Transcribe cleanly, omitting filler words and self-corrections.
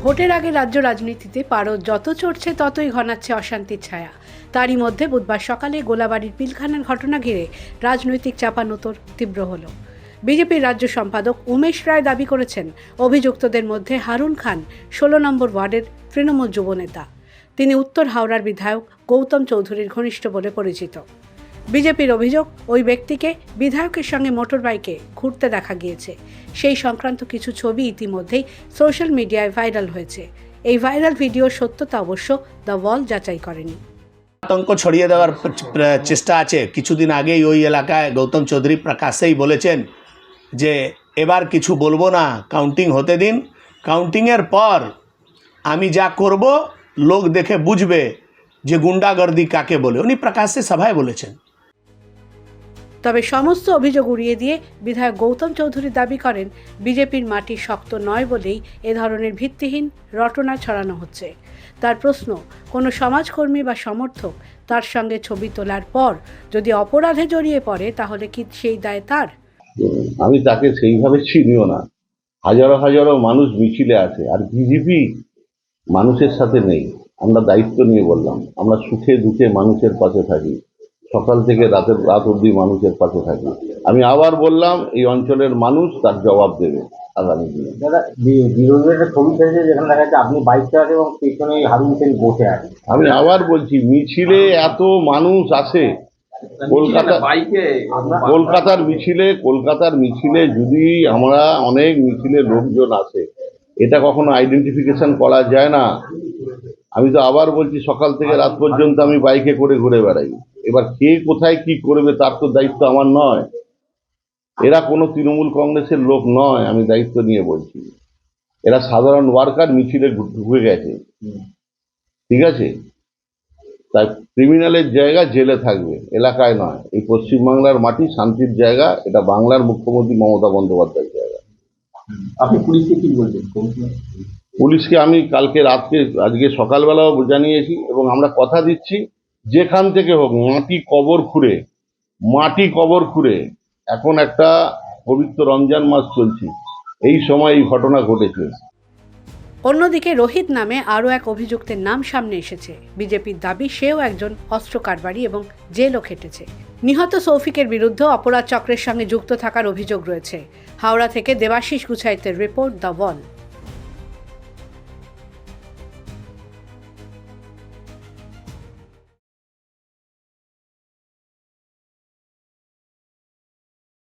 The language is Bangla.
ভোটের আগে রাজ্য রাজনীতিতে পারদ যত চড়ছে ততই ঘনাচ্ছে অশান্তির ছায়া। তারই মধ্যে বুধবার সকালে গোলাবাড়ির পিলখানার ঘটনা ঘিরে রাজনৈতিক চাপানোতর তীব্র হল। বিজেপির রাজ্য সম্পাদক উমেশ রায় দাবি করেছেন, অভিযুক্তদের মধ্যে হারুন খান 16 নম্বর ওয়ার্ডের তৃণমূল যুবনেতা। তিনি উত্তর হাওড়ার বিধায়ক গৌতম চৌধুরীর ঘনিষ্ঠ বলে পরিচিত। বিজেপির অভিযোগ, ওই ব্যক্তিকে বিধায়কের সঙ্গে মোটরবাইকে ঘুরতে দেখা গিয়েছে। সেই সংক্রান্ত কিছু ছবি ইতিমধ্যেই সোশ্যাল মিডিয়ায় ভাইরাল হয়েছে। এই ভাইরাল ভিডিওর সত্যতা অবশ্য দ্য ওয়াল যাচাই করেনি। আতঙ্ক ছড়িয়ে দেওয়ার চেষ্টা আছে। কিছুদিন আগেই ওই এলাকায় গৌতম চৌধুরী প্রকাশ্যেই বলেছেন যে এবার কিছু বলবো না, কাউন্টিং হতে দিন, কাউন্টিংয়ের পর আমি যা করব লোক দেখে বুঝবে যে গুন্ডাগর্দি কাকে বলে। উনি প্রকাশ্যে সভায় বলেছেন। তবে সমস্ত অভিযোগ উড়িয়ে দিয়ে বিধায়ক গৌতম চৌধুরী দাবি করেন, বিজেপির মাটি শক্ত নয় বলেই এ ধরনের ভিত্তিহীন রটনা ছড়ানো হচ্ছে। তার প্রশ্ন, কোনো সমাজকর্মী বা সমর্থক তার সঙ্গে ছবি তোলার পর যদি অপরাধে জড়িয়ে পড়ে তাহলে কি সেই দায় তার? আমি তাকে সেইভাবে চিনিও না। হাজারো হাজারো মানুষ মিছিলে আছে, আর বিজেপি মানুষের সাথে নেই। আমরা দায়িত্ব নিয়ে বললাম, আমরা সুখে দুঃখে মানুষের পাশে থাকি, সকাল থেকে রাত অবধি মানুষের পাশে থাকি। আমি আবার বললাম, এই অঞ্চলের মানুষ তার জবাব দেবে আগামী দিনে। দাদা, বিরোধীদের একটা ছবি পেয়েছে যেখানে দেখা যাচ্ছে আপনি বাইক চালাতে এবং পেছনে হারুন সেন বসে আছে। আমি আবার বলছি, মিছিলে এত মানুষ আসে, কলকাতার মিছিলে যদি আমরা অনেক মিছিলে লোকজন আসে, এটা কখনো আইডেন্টিফিকেশন করা যায় না। আমি তো আবার বলছি, সকাল থেকে রাত পর্যন্ত আমি বাইকে করে ঘুরে বেড়াই। এবার কে কোথায় কি করবে তার তো দায়িত্ব আমার নয়। এরা কোনো তৃণমূল কংগ্রেসের লোক নয়, আমি দায়িত্ব নিয়ে বলছি। এরা সাধারণ ওয়ার্কার, মিছিলে ঢুকে গেছে, ঠিক আছে? তাই ক্রিমিনালের জায়গা জেলে থাকবে, এলাকায় নয়। এই পশ্চিমবাংলার মাটি শান্তির জায়গা, এটা বাংলার মুখ্যমন্ত্রী মমতা বন্দ্যোপাধ্যায়ের জায়গা। আপনি পুলিশকে কি বলবেন? পুলিশকে আমি আজকে সকালবেলাও জানিয়েছি, এবং আমরা কথা দিচ্ছি, যেখান থেকে হোক মাটি কবর খুঁড়ে, এখন একটা পবিত্র রমজান মাস চলছে, এই সময় এই ঘটনা ঘটেছে। অন্যদিকে রোহিত নামে আরও এক অভিযুক্তের নাম সামনে এসেছে। বিজেপির দাবি, সেও একজন অস্ত্র কারবারি এবং জেলও খেটেছে। নিহত সৌফিকের বিরুদ্ধে অপরাধ চক্রের সঙ্গে যুক্ত থাকার অভিযোগ রয়েছে। হাওড়া থেকে দেবাশিস গুছাইতের রিপোর্ট, দ্য ওয়াল।